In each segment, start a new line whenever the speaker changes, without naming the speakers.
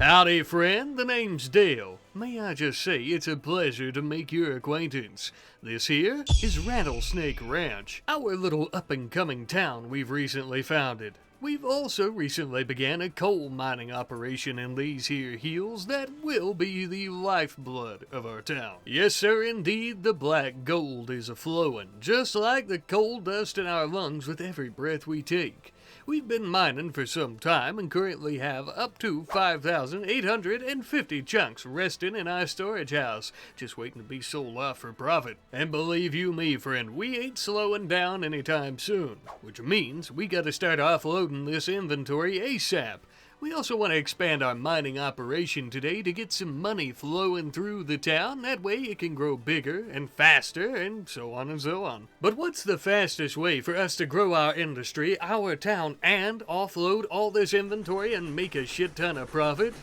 Howdy, friend. The name's Dale. May I just say, it's a pleasure to make your acquaintance. This here is Rattlesnake Ranch, our little up-and-coming town we've recently founded. We've also recently began a coal mining operation in these here hills that will be the lifeblood of our town. Yes, sir, indeed, the black gold is a-flowing, just like the coal dust in our lungs with every breath we take. We've been mining for some time and currently have up to 5,850 chunks resting in our storage house, just waiting to be sold off for profit. And believe you me, friend, we ain't slowing down anytime soon, which means we gotta start offloading this inventory ASAP. We also want to expand our mining operation today to get some money flowing through the town. That way it can grow bigger and faster and so on and so on. But what's the fastest way for us to grow our industry, our town, and offload all this inventory and make a shit ton of profit?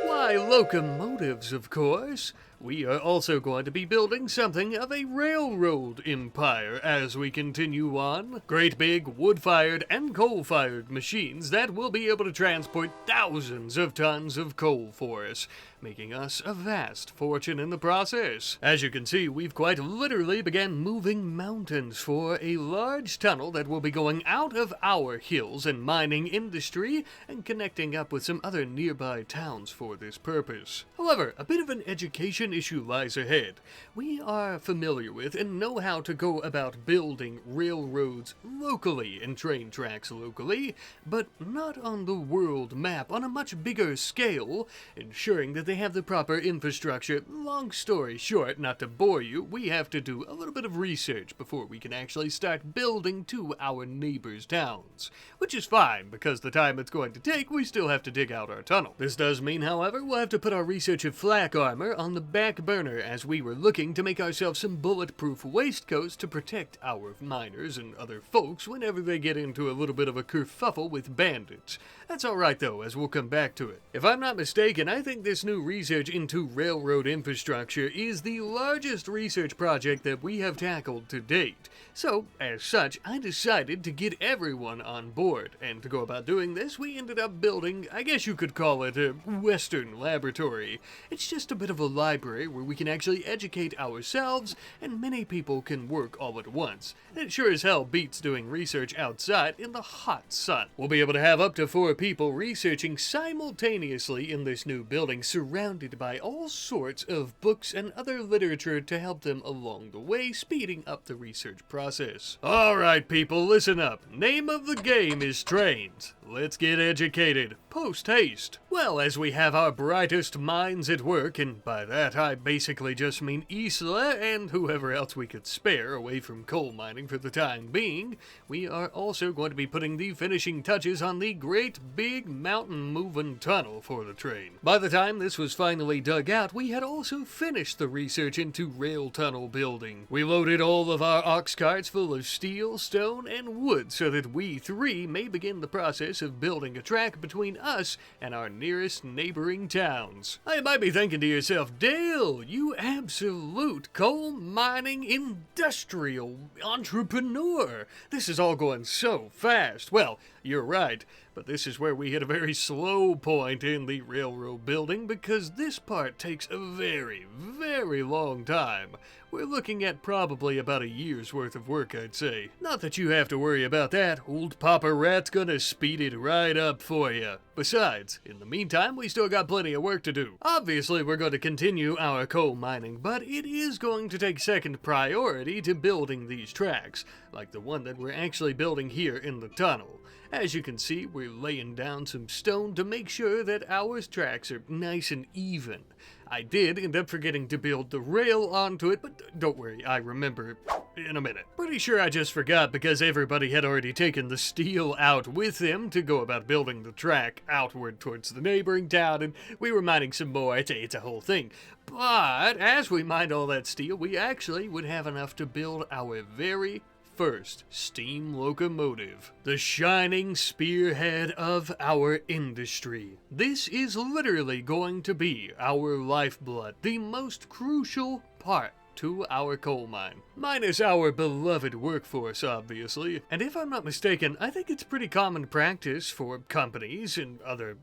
Why, locomotives, of course. We are also going to be building something of a railroad empire as we continue on. Great big wood-fired and coal-fired machines that will be able to transport thousands of tons of coal for us, making us a vast fortune in the process. As you can see, we've quite literally began moving mountains for a large tunnel that will be going out of our hills and mining industry and connecting up with some other nearby towns for this purpose. However, a bit of an education issue lies ahead. We are familiar with and know how to go about building railroads locally and train tracks locally, but not on the world map on a much bigger scale, ensuring that they have the proper infrastructure. Long story short, not to bore you, we have to do a little bit of research before we can actually start building to our neighbors' towns. Which is fine, because the time it's going to take, we still have to dig out our tunnel. This does mean, however, we'll have to put our research of flak armor on the back burner as we were looking to make ourselves some bulletproof waistcoats to protect our miners and other folks whenever they get into a little bit of a kerfuffle with bandits. That's alright though, as we'll come back to it. If I'm not mistaken, I think this new research into railroad infrastructure is the largest research project that we have tackled to date. So, as such, I decided to get everyone on board, and to go about doing this, we ended up building, I guess you could call it a Western laboratory. It's just a bit of a library where we can actually educate ourselves, and many people can work all at once. And it sure as hell beats doing research outside in the hot sun. We'll be able to have up to 4 people researching simultaneously in this new building, surrounded by all sorts of books and other literature to help them along the way, speeding up the research process. Alright people, listen up. Name of the game is trains. Let's get educated. Post haste. Well, as we have our brightest minds at work, and by that I basically just mean Isla and whoever else we could spare away from coal mining for the time being, we are also going to be putting the finishing touches on the great big mountain-moving tunnel for the train. By the time this was finally dug out, we had also finished the research into rail tunnel building. We loaded all of our ox carts full of steel, stone, and wood so that we 3 may begin the process of building a track between us and our nearest neighboring towns. You might be thinking to yourself, Dale, you absolute coal mining industrial entrepreneur. This is all going so fast. Well, you're right, but this is where we hit a very slow point in the railroad building because this part takes a very, very long time. We're looking at probably about a year's worth of work, I'd say. Not that you have to worry about that. Old Papa Rat's gonna speed it right up for you. Besides, in the meantime, we still got plenty of work to do. Obviously, we're going to continue our coal mining, but it is going to take second priority to building these tracks, like the one that we're actually building here in the tunnel. As you can see, we're laying down some stone to make sure that our tracks are nice and even. I did end up forgetting to build the rail onto it, but don't worry, I remember in a minute. Pretty sure I just forgot because everybody had already taken the steel out with them to go about building the track outward towards the neighboring town, and we were mining some more. It's a whole thing. But as we mined all that steel, we actually would have enough to build our very first steam locomotive, the shining spearhead of our industry. This is literally going to be our lifeblood, the most crucial part to our coal mine. Minus our beloved workforce, obviously. And if I'm not mistaken, I think it's pretty common practice for companies and other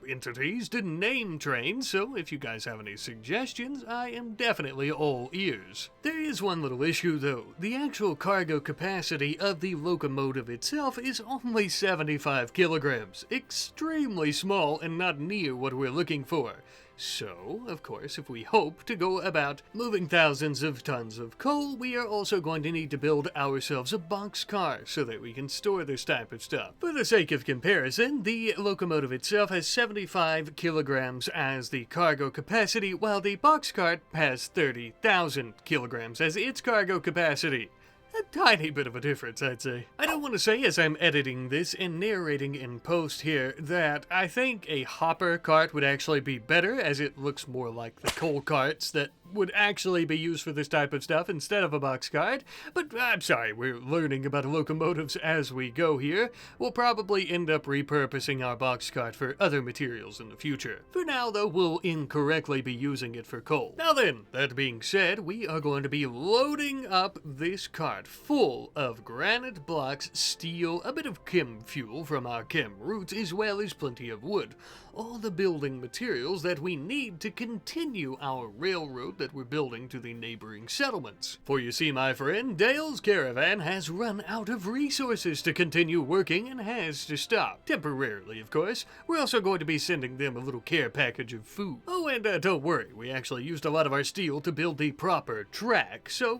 entities to name trains, so if you guys have any suggestions, I am definitely all ears. There is one little issue though. The actual cargo capacity of the locomotive itself is only 75 kilograms. Extremely small and not near what we're looking for. So, of course, if we hope to go about moving thousands of tons of coal, we are also going to need to build ourselves a boxcar so that we can store this type of stuff. For the sake of comparison, the locomotive itself has 75 kilograms as the cargo capacity, while the boxcar has 30,000 kilograms as its cargo capacity. A tiny bit of a difference, I'd say. I don't want to say as I'm editing this and narrating in post here that I think a hopper cart would actually be better, as it looks more like the coal carts that would actually be used for this type of stuff instead of a box cart. But I'm sorry, we're learning about locomotives as we go here. We'll probably end up repurposing our box cart for other materials in the future. For now though, we'll incorrectly be using it for coal. Now then, that being said, we are going to be loading up this cart full of granite blocks, steel, a bit of chem fuel from our chem roots, as well as plenty of wood. All the building materials that we need to continue our railroad that we're building to the neighboring settlements. For you see, my friend, Dale's caravan has run out of resources to continue working and has to stop. Temporarily, of course. We're also going to be sending them a little care package of food. Oh, and don't worry, we actually used a lot of our steel to build the proper track, so,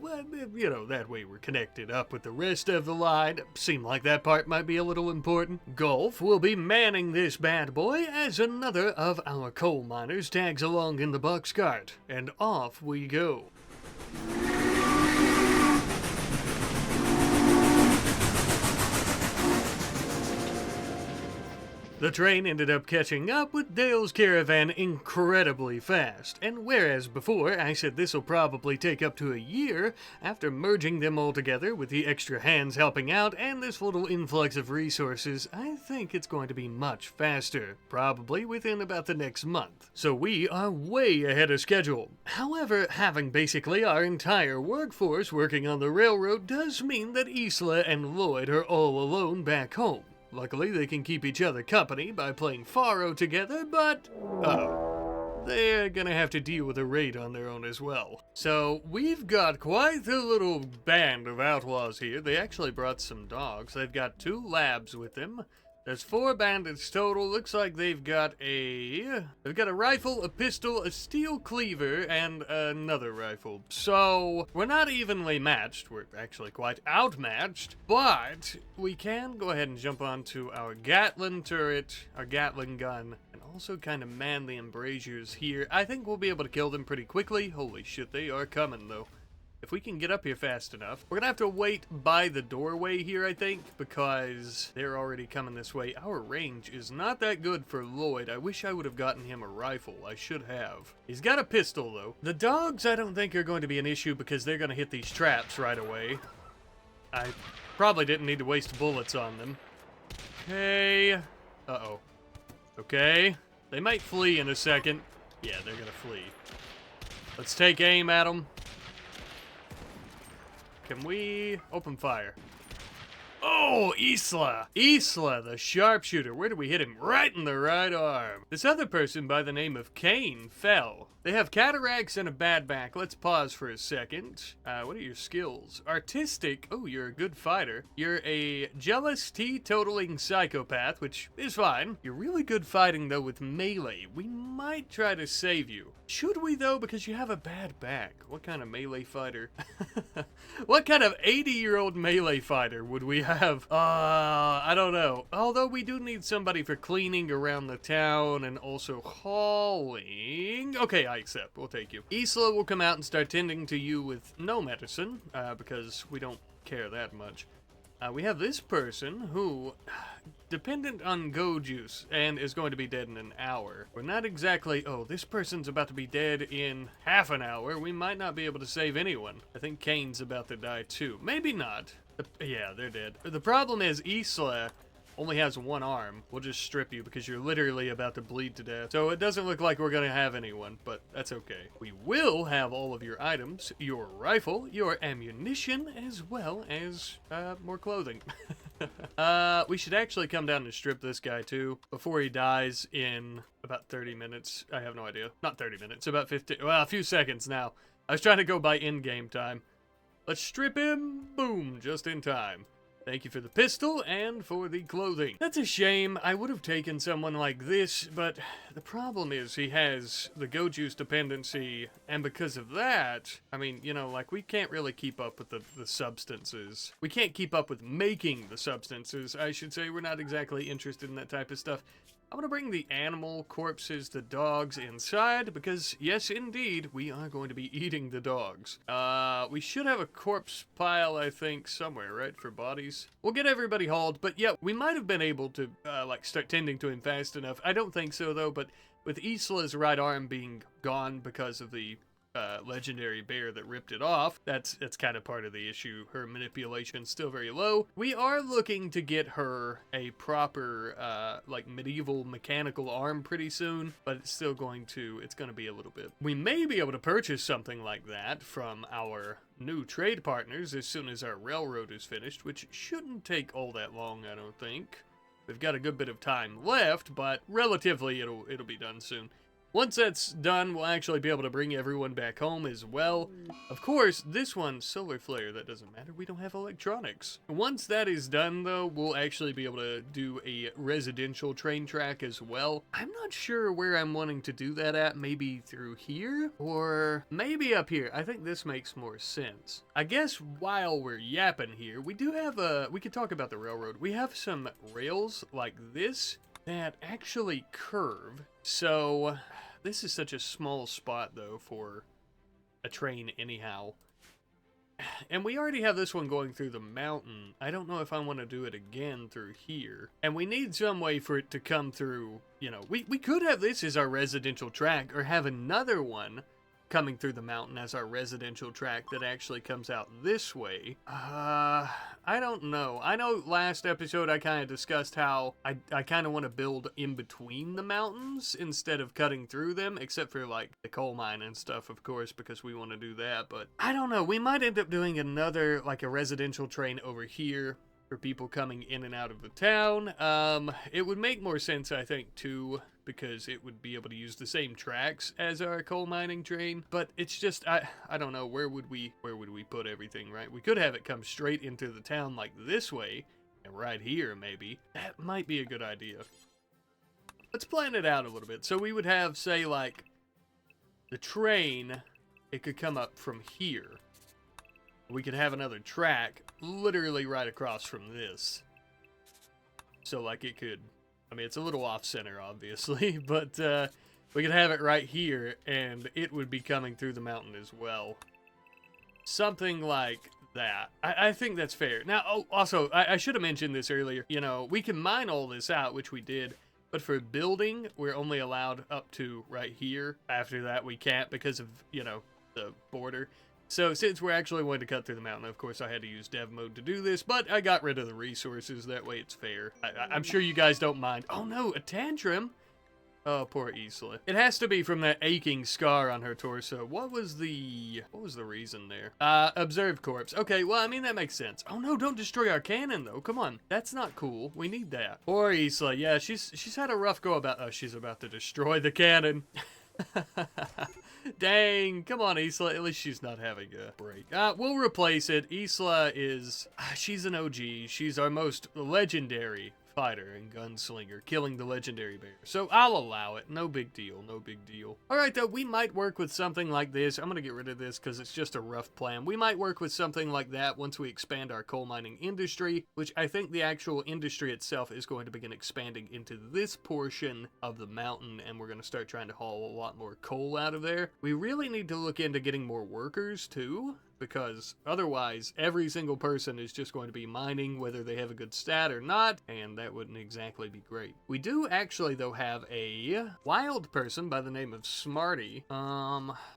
you know, that way we're connected up with the rest of the line. Seemed like that part might be a little important. Golf will be manning this bad boy as another of our coal miners tags along in the box cart, and off we go. The train ended up catching up with Dale's caravan incredibly fast, and whereas before I said this'll probably take up to a year, after merging them all together with the extra hands helping out and this little influx of resources, I think it's going to be much faster, probably within about the next month. So we are way ahead of schedule. However, having basically our entire workforce working on the railroad does mean that Isla and Lloyd are all alone back home. Luckily, they can keep each other company by playing Faro together, but they're gonna have to deal with a raid on their own as well. So, we've got quite a little band of outlaws here. They actually brought some dogs. They've got 2 labs with them. There's 4 bandits total. Looks like they've got a rifle, a pistol, a steel cleaver, and another rifle. So, we're not evenly matched. We're actually quite outmatched, but we can go ahead and jump onto our Gatling turret, our Gatling gun, and also kind of man the embrasures here. I think we'll be able to kill them pretty quickly. Holy shit, they are coming though. If we can get up here fast enough. We're gonna have to wait by the doorway here, I think, because they're already coming this way. Our range is not that good for Lloyd. I wish I would have gotten him a rifle. I should have. He's got a pistol, though. The dogs, I don't think, are going to be an issue because they're gonna hit these traps right away. I probably didn't need to waste bullets on them. Okay. Uh-oh. Okay. They might flee in a second. Yeah, they're gonna flee. Let's take aim at them. Can we open fire? Oh, Isla! Isla, the sharpshooter. Where did we hit him? Right in the right arm. This other person by the name of Kane fell. They have cataracts and a bad back. Let's pause for a second. What are your skills? Artistic. Oh, you're a good fighter. You're a jealous, teetotaling psychopath, which is fine. You're really good fighting, though, with melee. We might try to save you. Should we, though? Because you have a bad back. What kind of melee fighter? What kind of 80-year-old melee fighter would we have? I don't know. Although we do need somebody for cleaning around the town and also hauling. Okay, I accept. We'll take you. Isla will come out and start tending to you with no medicine, because we don't care that much. We have this person who, dependent on go juice, and is going to be dead in an hour. We're not exactly, oh, this person's about to be dead in half an hour. We might not be able to save anyone. I think Kane's about to die too. Maybe not. Yeah, they're dead. The problem is Isla only has one arm. We'll just strip you because you're literally about to bleed to death. So it doesn't look like we're gonna have anyone, but that's okay. We will have all of your items, your rifle, your ammunition, as well as more clothing. We should actually come down and strip this guy too before he dies in about 30 minutes. I have no idea. Not 30 minutes, about 15, well, a few seconds now. I was trying to go by in-game time. Let's strip him. Boom, just in time. Thank you for the pistol and for the clothing. That's a shame. I would have taken someone like this, but the problem is he has the go juice dependency, and because of that, I mean, you know, like, we can't really keep up with the substances. We can't keep up with making the substances, I should say. We're not exactly interested in that type of stuff. I'm gonna bring the animal corpses, the dogs, inside, because, yes, indeed, we are going to be eating the dogs. We should have a corpse pile, I think, somewhere, right, for bodies? We'll get everybody hauled, but yeah, we might have been able to, like, start tending to him fast enough. I don't think so, though, but with Isla's right arm being gone because of the legendary bear that ripped it off, that's kind of part of the issue. Her manipulation's still very low. We are looking to get her a proper like medieval mechanical arm pretty soon, but it's still going to be a little bit. We may be able to purchase something like that from our new trade partners as soon as our railroad is finished, which shouldn't take all that long, I don't think. We've got a good bit of time left, but relatively it'll be done soon. Once that's done, we'll actually be able to bring everyone back home as well. Of course, this one, solar flare, that doesn't matter. We don't have electronics. Once that is done, though, we'll actually be able to do a residential train track as well. I'm not sure where I'm wanting to do that at. Maybe through here? Or maybe up here. I think this makes more sense. I guess while we're yapping here, we do have we could talk about the railroad. We have some rails like this that actually curve. So this is such a small spot, though, for a train anyhow. And we already have this one going through the mountain. I don't know if I want to do it again through here. And we need some way for it to come through, you know. We could have this as our residential track, or have another one coming through the mountain as our residential track that actually comes out this way. I don't know. I know last episode I kind of discussed how I kind of want to build in between the mountains instead of cutting through them, except for like the coal mine and stuff, of course, because we want to do that. But I don't know. We might end up doing another, like a residential train over here for people coming in and out of the town. It would make more sense, I think, too, because it would be able to use the same tracks as our coal mining train. But it's just, I don't know, where would we put everything, right? We could have it come straight into the town like this way, and right here, maybe. That might be a good idea. Let's plan it out a little bit. So we would have, say, like, the train, it could come up from here. We could have another track literally right across from this. So, like, it could, I mean, it's a little off-center, obviously, but we could have it right here, and it would be coming through the mountain as well. Something like that. I think that's fair. Now, oh, also, I should have mentioned this earlier. You know, we can mine all this out, which we did, but for building, we're only allowed up to right here. After that, we can't because of, you know, the border. So since we're actually going to cut through the mountain, of course I had to use dev mode to do this, but I got rid of the resources. That way it's fair. I'm sure you guys don't mind. Oh no, a tantrum? Oh, poor Isla. It has to be from that aching scar on her torso. What was the reason there? Observed corpse. Okay, well, I mean, that makes sense. Oh no, don't destroy our cannon though. Come on. That's not cool. We need that. Poor Isla. Yeah, she's had a rough go about, oh, she's about to destroy the cannon. Dang, come on, Isla. At least she's not having a break. We'll replace it. Isla is, she's an OG. She's our most legendary fighter and gunslinger, killing the legendary bear. So I'll allow it. No big deal. No big deal. Alright, though, we might work with something like this. I'm going to get rid of this because it's just a rough plan. We might work with something like that once we expand our coal mining industry, which I think the actual industry itself is going to begin expanding into this portion of the mountain, and we're going to start trying to haul a lot more coal out of there. We really need to look into getting more workers, too. because otherwise every single person is just going to be mining whether they have a good stat or not, and that wouldn't exactly be great. We do actually, though, have a wild person by the name of Smarty.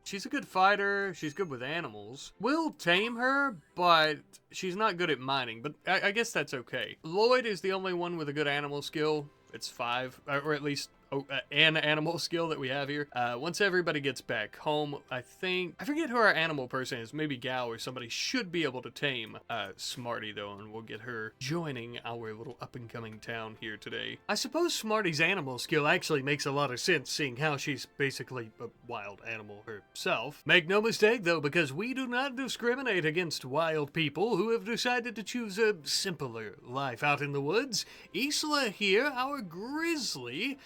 She's a good fighter, she's good with animals. We'll tame her, but she's not good at mining, but I guess that's okay. Lloyd is the only one with a good animal skill. It's 5, or at least an animal skill that we have here. Once everybody gets back home, I forget who our animal person is, maybe Gal or somebody should be able to tame Smarty though, and we'll get her joining our little up-and-coming town here today. I suppose Smarty's animal skill actually makes a lot of sense, seeing how she's basically a wild animal herself. Make no mistake though, because we do not discriminate against wild people who have decided to choose a simpler life out in the woods. Isla here, our grizzly,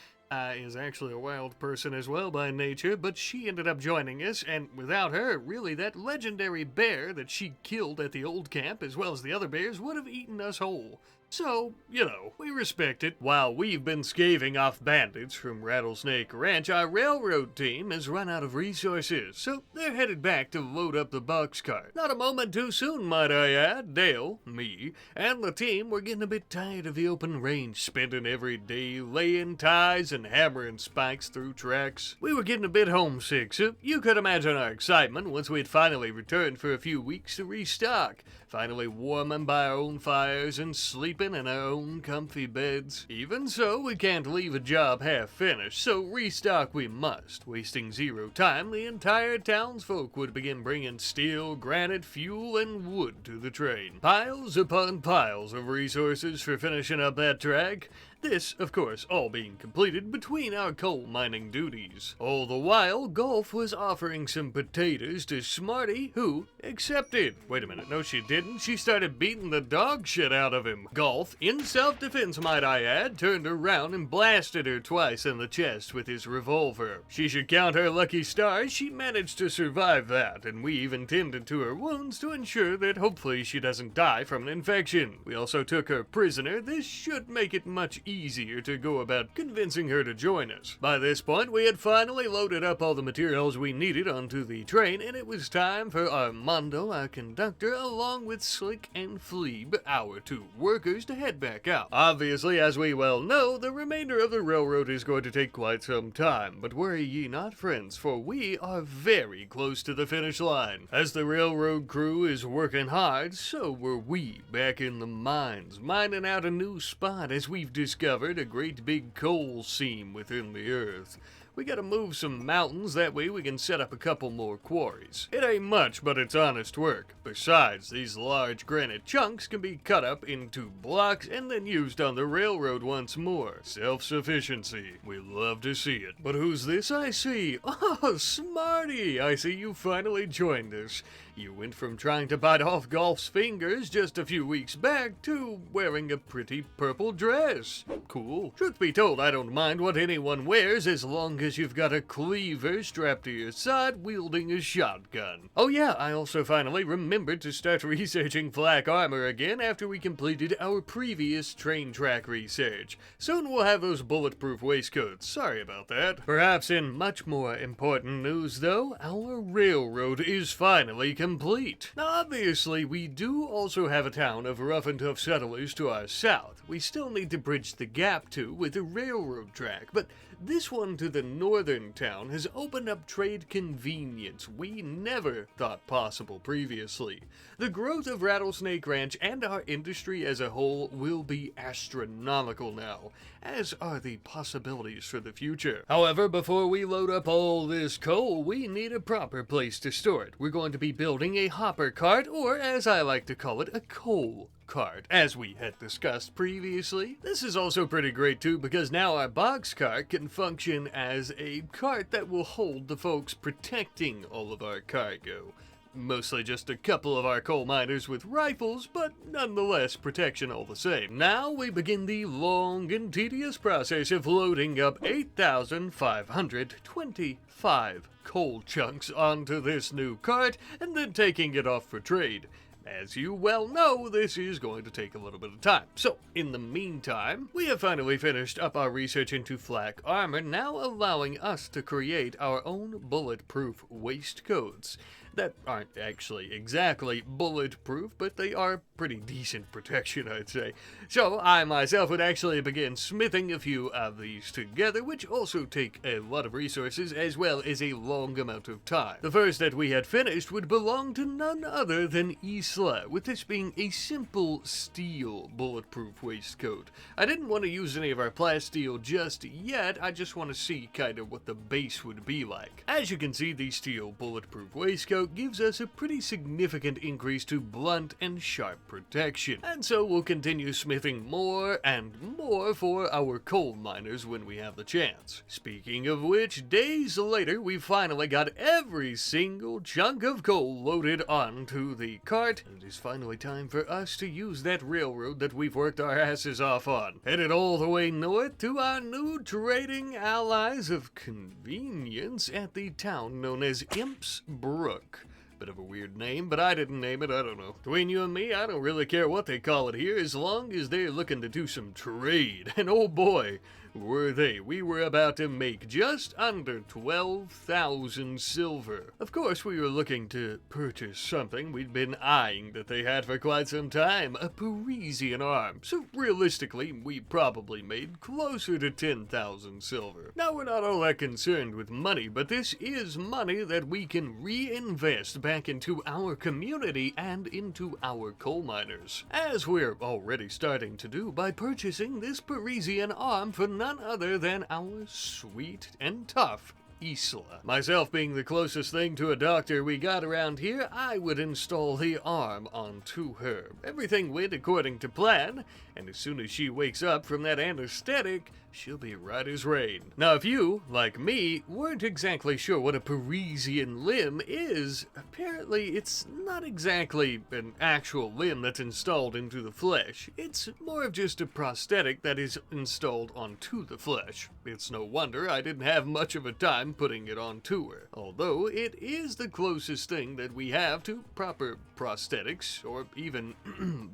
is actually a wild person as well by nature, but she ended up joining us, and without her, really, that legendary bear that she killed at the old camp, as well as the other bears, would have eaten us whole. So, you know, we respect it. While we've been scaving off bandits from Rattlesnake Ranch, our railroad team has run out of resources, so they're headed back to load up the box cart. Not a moment too soon, might I add. Dale, me, and the team were getting a bit tired of the open range, spending every day laying ties and hammering spikes through tracks. We were getting a bit homesick, so you could imagine our excitement once we had finally returned for a few weeks to restock. Finally warming by our own fires and sleeping in our own comfy beds. Even so, we can't leave a job half finished, so restock we must. Wasting zero time, the entire townsfolk would begin bringing steel, granite, fuel, and wood to the train. Piles upon piles of resources for finishing up that track. This, of course, all being completed between our coal mining duties. All the while, Golf was offering some potatoes to Smarty, who accepted. Wait a minute, no she didn't. She started beating the dog shit out of him. Golf, in self-defense might I add, turned around and blasted her twice in the chest with his revolver. She should count her lucky stars she managed to survive that, and we even tended to her wounds to ensure that hopefully she doesn't die from an infection. We also took her prisoner. This should make it much easier to go about convincing her to join us. By this point, we had finally loaded up all the materials we needed onto the train, and it was time for Armando, our conductor, along with Slick and Fleeb, our 2 workers, to head back out. Obviously, as we well know, the remainder of the railroad is going to take quite some time, but worry ye not, friends, for we are very close to the finish line. As the railroad crew is working hard, so were we back in the mines, mining out a new spot as we've discovered a great big coal seam within the earth. We gotta move some mountains, that way we can set up a couple more quarries. It ain't much, but it's honest work. Besides, these large granite chunks can be cut up into blocks and then used on the railroad once more. Self-sufficiency. We love to see it. But who's this I see? Oh, Smarty! I see you finally joined us. You went from trying to bite off Golf's fingers just a few weeks back to wearing a pretty purple dress. Cool. Truth be told, I don't mind what anyone wears as long as you've got a cleaver strapped to your side wielding a shotgun. Oh yeah, I also finally remembered to start researching flak armor again after we completed our previous train track research. Soon we'll have those bulletproof waistcoats. Sorry about that. Perhaps in much more important news though, our railroad is finally complete. Now obviously we do also have a town of rough and tough settlers to our south. We still need to bridge the gap to with a railroad track, but this one to the northern town has opened up trade convenience we never thought possible previously. The growth of Rattlesnake Ranch and our industry as a whole will be astronomical now, as are the possibilities for the future. However, before we load up all this coal, we need a proper place to store it. We're going to be building a hopper cart, or as I like to call it, a coal cart, as we had discussed previously. This is also pretty great too, because now our box cart can function as a cart that will hold the folks protecting all of our cargo. Mostly just a couple of our coal miners with rifles, but nonetheless protection all the same. Now we begin the long and tedious process of loading up 8,525 coal chunks onto this new cart and then taking it off for trade. As you well know, this is going to take a little bit of time. So, in the meantime, we have finally finished up our research into flak armor, now allowing us to create our own bulletproof waistcoats. that aren't actually exactly bulletproof, but they are pretty decent protection, I'd say. So I myself would actually begin smithing a few of these together, which also take a lot of resources as well as a long amount of time. The first that we had finished would belong to none other than Isla, with this being a simple steel bulletproof waistcoat. I didn't want to use any of our plasteel just yet, I just want to see kind of what the base would be like. As you can see, the steel bulletproof waistcoat gives us a pretty significant increase to blunt and sharp protection, and so we'll continue smithing more and more for our coal miners when we have the chance. Speaking of which, days later we finally got every single chunk of coal loaded onto the cart, and it is finally time for us to use that railroad that we've worked our asses off on. Headed all the way north to our new trading allies of convenience at the town known as Imps Brook. Bit of a weird name, but I didn't name it, I don't know. Between you and me, I don't really care what they call it here, as long as they're looking to do some trade. And oh boy, were they. We were about to make just under 12,000 silver. Of course, we were looking to purchase something we'd been eyeing that they had for quite some time, a Parisian arm. So realistically, we probably made closer to 10,000 silver. Now, we're not all that concerned with money, but this is money that we can reinvest back into our community and into our coal miners, as we're already starting to do by purchasing this Parisian arm for none other than our sweet and tough Isla. Myself being the closest thing to a doctor we got around here, I would install the arm onto her. Everything went according to plan, and as soon as she wakes up from that anesthetic, she'll be right as rain. Now, if you, like me, weren't exactly sure what a Parisian limb is, apparently it's not exactly an actual limb that's installed into the flesh. It's more of just a prosthetic that is installed onto the flesh. It's no wonder I didn't have much of a time putting it onto her, although it is the closest thing that we have to proper prosthetics, or even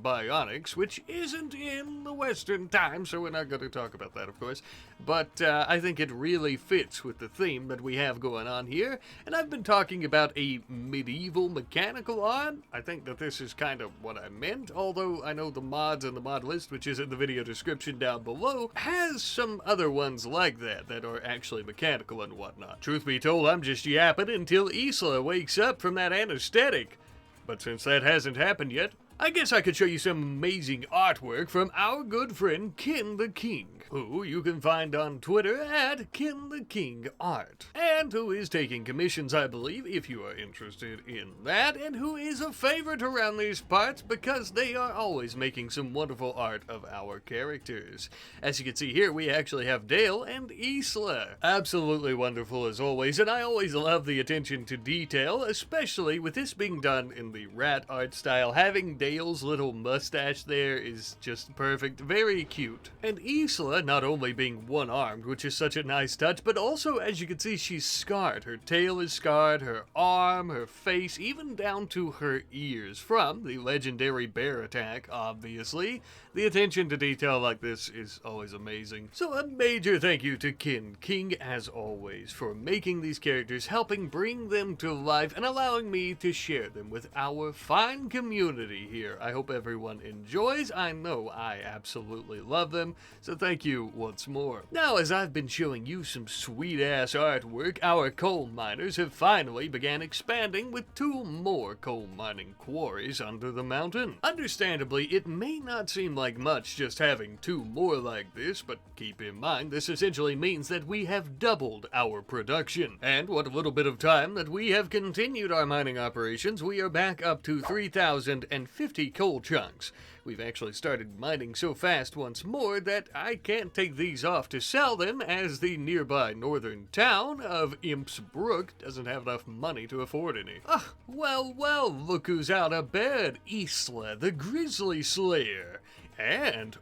bionics, which isn't in the Western time, so we're not going to talk about that, of course. But I think it really fits with the theme that we have going on here, and I've been talking about a medieval mechanical arm. I think that this is kind of what I meant, although I know the mods and the mod list, which is in the video description down below, has some other ones like that are actually mechanical and whatnot. Truth be told, I'm just yapping until Isla wakes up from that anesthetic. But since that hasn't happened yet, I guess I could show you some amazing artwork from our good friend Kin the King, who you can find on Twitter at Kin the King Art, and who is taking commissions, I believe, if you are interested in that, and who is a favorite around these parts because they are always making some wonderful art of our characters. As you can see here, we actually have Dale and Isla. Absolutely wonderful as always, and I always love the attention to detail, especially with this being done in the rat art style. Having Dale's little mustache there is just perfect, very cute. And Isla not only being one-armed, which is such a nice touch, but also, as you can see, she's scarred. Her tail is scarred, her arm, her face, even down to her ears, from the legendary bear attack, obviously. The attention to detail like this is always amazing. So a major thank you to King, as always, for making these characters, helping bring them to life, and allowing me to share them with our fine community here. I hope everyone enjoys. I know I absolutely love them, so thank you once more. Now, as I've been showing you some sweet-ass artwork, our coal miners have finally began expanding with 2 more coal mining quarries under the mountain. Understandably, it may not seem like much just having 2 more like this, but keep in mind this essentially means that we have doubled our production. And what little bit of time that we have continued our mining operations, we are back up to 3,050 coal chunks. We've actually started mining so fast once more that I can't take these off to sell them, as the nearby northern town of Imps Brook doesn't have enough money to afford any. Well, look who's out of bed, Isla the Grizzly Slayer. And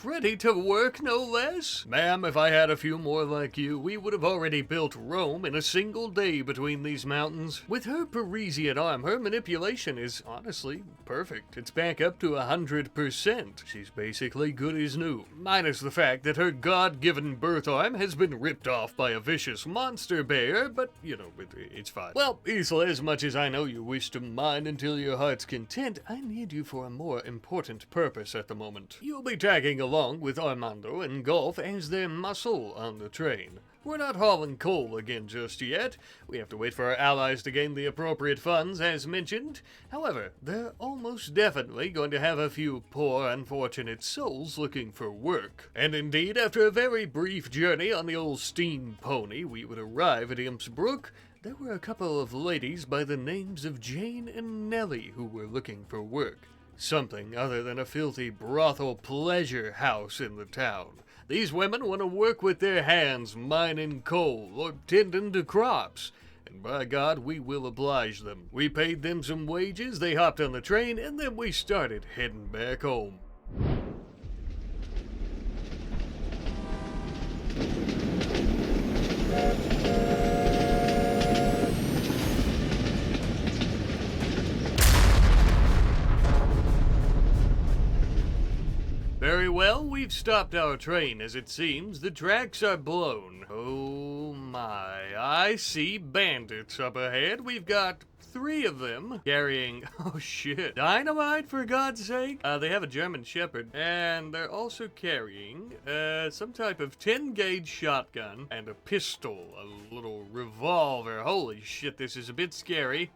Ready to work, no less? Ma'am, if I had a few more like you, we would have already built Rome in a single day between these mountains. With her Parisian arm, her manipulation is honestly perfect. It's back up to 100%. She's basically good as new, minus the fact that her God-given birth arm has been ripped off by a vicious monster bear, but, you know, it's fine. Well, Isla, as much as I know you wish to mine until your heart's content, I need you for a more important purpose at the moment. You'll be tagging along with Armando and Golf as their muscle on the train. We're not hauling coal again just yet. We have to wait for our allies to gain the appropriate funds, as mentioned. However, they're almost definitely going to have a few poor, unfortunate souls looking for work. And indeed, after a very brief journey on the old steam pony, we would arrive at Impsbrook. There were a couple of ladies by the names of Jane and Nellie who were looking for work. Something other than a filthy brothel pleasure house in the town. These women want to work with their hands mining coal or tending to crops. And by God, we will oblige them. We paid them some wages, they hopped on the train, and then we started heading back home. Very well, we've stopped our train. As it seems, the tracks are blown. Oh my, I see bandits up ahead. We've got 3 of them carrying, oh shit, dynamite for God's sake. They have a German Shepherd, and they're also carrying some type of 10-gauge shotgun and a pistol, a little revolver. Holy shit, this is a bit scary.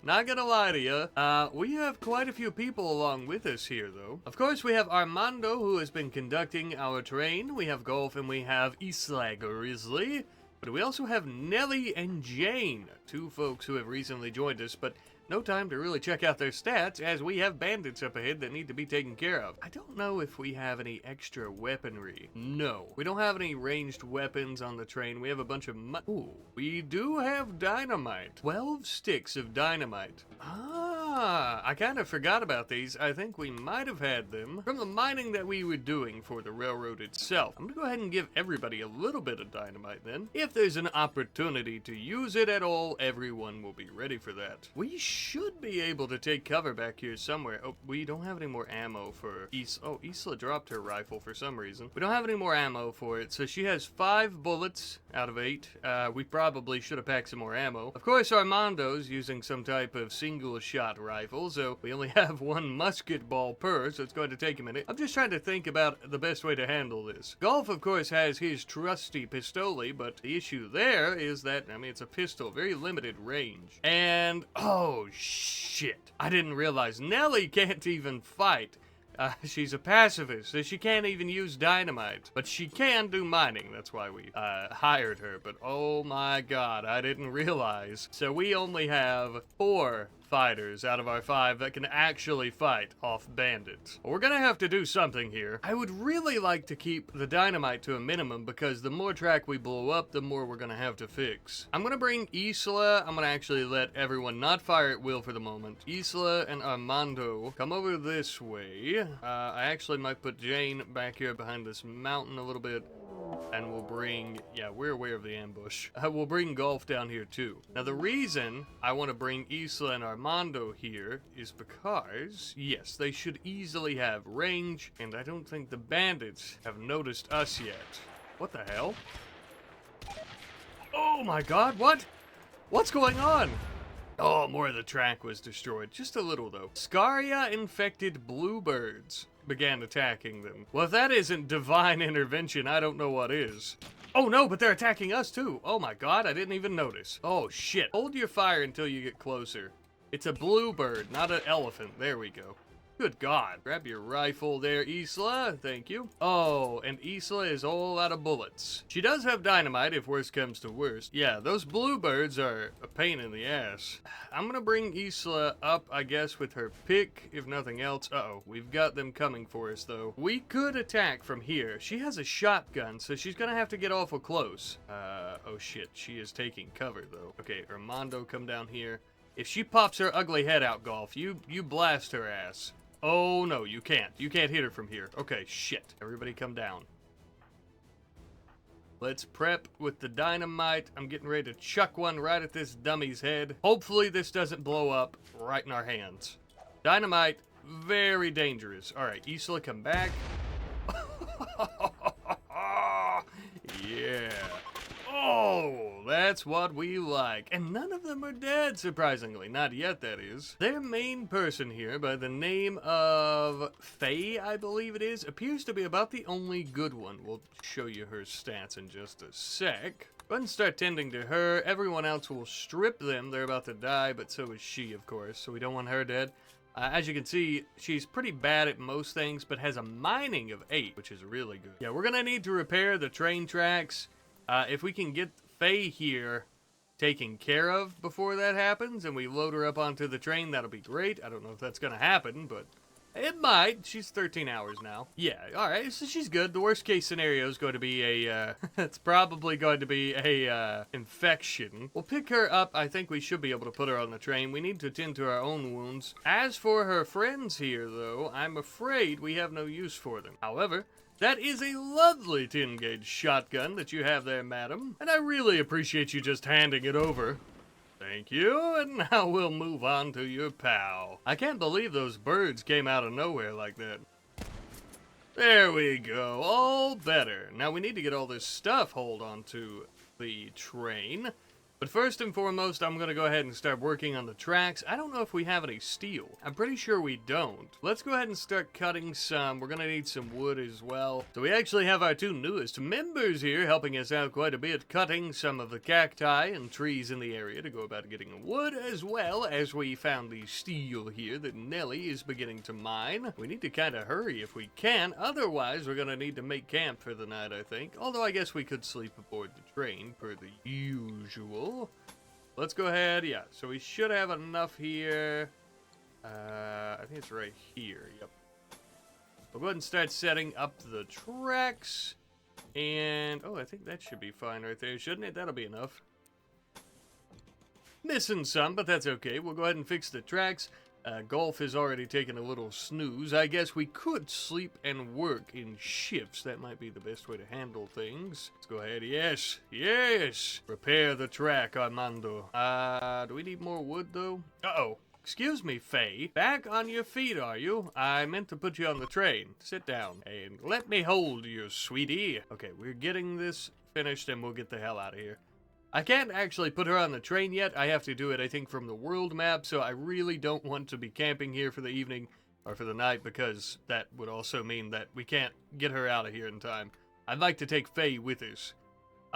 Not gonna lie to you, we have quite a few people along with us here, though. Of course, we have Armando, who has been conducting our train. We have Golf, and we have Isla Grizzly. But we also have Nellie and Jane, 2 folks who have recently joined us, but no time to really check out their stats, as we have bandits up ahead that need to be taken care of. I don't know if we have any extra weaponry. No, we don't have any ranged weapons on the train. We have a bunch of ooh, we do have dynamite. 12 sticks of dynamite. I kind of forgot about these. I think we might have had them from the mining that we were doing for the railroad itself. I'm gonna go ahead and give everybody a little bit of dynamite then. If there's an opportunity to use it at all, everyone will be ready for that. We should be able to take cover back here somewhere. Oh, we don't have any more ammo for Isla. Oh, Isla dropped her rifle for some reason. We don't have any more ammo for it, so she has 5 bullets out of 8. We probably should have packed some more ammo. Of course, Armando's using some type of single-shot rifle, so we only have 1 musket ball per, so it's going to take a minute. I'm just trying to think about the best way to handle this. Golf, of course, has his trusty pistoli, but the issue there is that, I mean, it's a pistol, very limited range. And, oh, shit. I didn't realize Nellie can't even fight. She's a pacifist, so she can't even use dynamite. But she can do mining, that's why we hired her. But oh my God, I didn't realize. So we only have 4 fighters out of our 5 that can actually fight off bandits. We're gonna have to do something here. I would really like to keep the dynamite to a minimum, because the more track we blow up, the more we're gonna have to fix. I'm gonna bring Isla. I'm gonna actually let everyone not fire at will for the moment. Isla and Armando, come over this way. I actually might put Jane back here behind this mountain a little bit. And we'll bring, yeah, we're aware of the ambush. We'll bring Golf down here too. Now the reason I want to bring Isla and Armando here is because, yes, they should easily have range, and I don't think the bandits have noticed us yet. What the hell? Oh my God, what? What's going on? Oh, more of the track was destroyed. Just a little, though. Scaria-infected bluebirds began attacking them. Well, if that isn't divine intervention, I don't know what is. Oh, no, but they're attacking us, too. Oh, my God, I didn't even notice. Oh, shit. Hold your fire until you get closer. It's a bluebird, not an elephant. There we go. Good God. Grab your rifle there, Isla. Thank you. Oh, and Isla is all out of bullets. She does have dynamite if worst comes to worst. Yeah, those bluebirds are a pain in the ass. I'm gonna bring Isla up, I guess, with her pick, if nothing else. Uh-oh, we've got them coming for us, though. We could attack from here. She has a shotgun, so she's gonna have to get awful close. Oh shit, she is taking cover, though. Okay, Armando, come down here. If she pops her ugly head out, Golf, you blast her ass. Oh, no, you can't. You can't hit her from here. Okay, shit. Everybody come down. Let's prep with the dynamite. I'm getting ready to chuck one right at this dummy's head. Hopefully this doesn't blow up right in our hands. Dynamite, very dangerous. All right, Isla, come back. Yeah. Oh, that's what we like. And none of them are dead, surprisingly. Not yet, that is. Their main person here, by the name of Faye, I believe it is, appears to be about the only good one. We'll show you her stats in just a sec. Go ahead and start tending to her. Everyone else will strip them. They're about to die, but so is she, of course, so we don't want her dead. As you can see, she's pretty bad at most things, but has a mining of 8, which is really good. Yeah, we're gonna need to repair the train tracks. If we can get Faye here taken care of before that happens, and we load her up onto the train, that'll be great. I don't know if that's gonna happen, but it might. She's 13 hours now. Yeah, alright, so she's good. The worst case scenario is going to be a, it's probably going to be a, infection. We'll pick her up. I think we should be able to put her on the train. We need to tend to our own wounds. As for her friends here, though, I'm afraid we have no use for them. However, that is a lovely 10-gauge shotgun that you have there, madam, and I really appreciate you just handing it over. Thank you, and now we'll move on to your pal. I can't believe those birds came out of nowhere like that. There we go, all better. Now we need to get all this stuff hauled onto the train. But first and foremost, I'm going to go ahead and start working on the tracks. I don't know if we have any steel. I'm pretty sure we don't. Let's go ahead and start cutting some. We're going to need some wood as well. So we actually have our 2 newest members here helping us out quite a bit, cutting some of the cacti and trees in the area to go about getting wood, as well as we found the steel here that Nelly is beginning to mine. We need to kind of hurry if we can. Otherwise, we're going to need to make camp for the night, I think. Although I guess we could sleep aboard the train per the usual. Let's go ahead, yeah, so we should have enough here. I think it's right here, yep. We'll go ahead and start setting up the tracks. And, oh, I think that should be fine right there, shouldn't it? That'll be enough. Missing some, but that's okay. We'll go ahead and fix the tracks. Golf has already taken a little snooze. I guess we could sleep and work in shifts. That might be the best way to handle things. Let's go ahead. Yes. Yes. Repair the track, Armando. Do we need more wood, though? Uh-oh. Excuse me, Faye. Back on your feet, are you? I meant to put you on the train. Sit down. And let me hold you, sweetie. Okay, we're getting this finished, and we'll get the hell out of here. I can't actually put her on the train yet. I have to do it, I think, from the world map, so I really don't want to be camping here for the evening or for the night, because that would also mean that we can't get her out of here in time. I'd like to take Faye with us.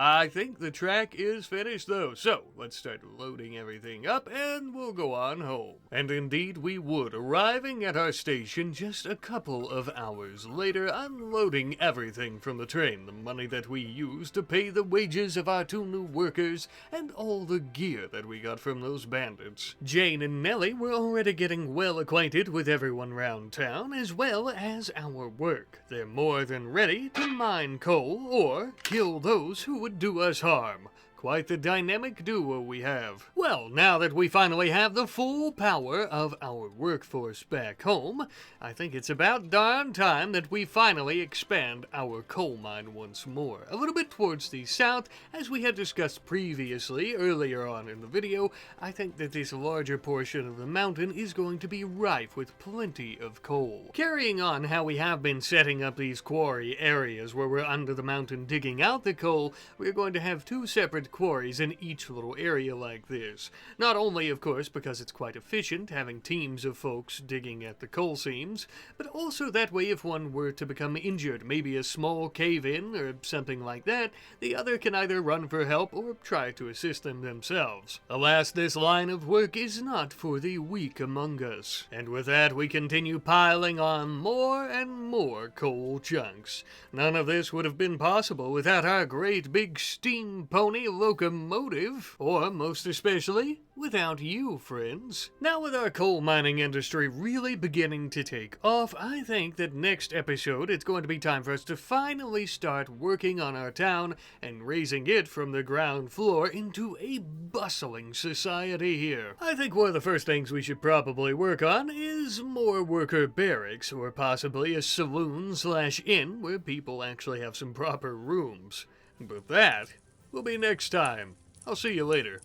I think the track is finished, though, so let's start loading everything up, and we'll go on home. And indeed we would, arriving at our station just a couple of hours later, unloading everything from the train, the money that we used to pay the wages of our 2 new workers, and all the gear that we got from those bandits. Jane and Nellie were already getting well acquainted with everyone round town, as well as our work. They're more than ready to mine coal, or kill those who would do us harm. Quite the dynamic duo we have. Well, now that we finally have the full power of our workforce back home, I think it's about darn time that we finally expand our coal mine once more. A little bit towards the south, as we had discussed previously earlier on in the video. I think that this larger portion of the mountain is going to be rife with plenty of coal. Carrying on how we have been setting up these quarry areas where we're under the mountain digging out the coal, we're going to have 2 separate quarries in each little area like this. Not only, of course, because it's quite efficient having teams of folks digging at the coal seams, but also that way if one were to become injured, maybe a small cave-in or something like that, the other can either run for help or try to assist them themselves. Alas, this line of work is not for the weak among us. And with that, we continue piling on more and more coal chunks. None of this would have been possible without our great big steam pony locomotive, or most especially, without you, friends. Now with our coal mining industry really beginning to take off, I think that next episode it's going to be time for us to finally start working on our town and raising it from the ground floor into a bustling society here. I think one of the first things we should probably work on is more worker barracks, or possibly a saloon/inn where people actually have some proper rooms. But that will be next time. I'll see you later.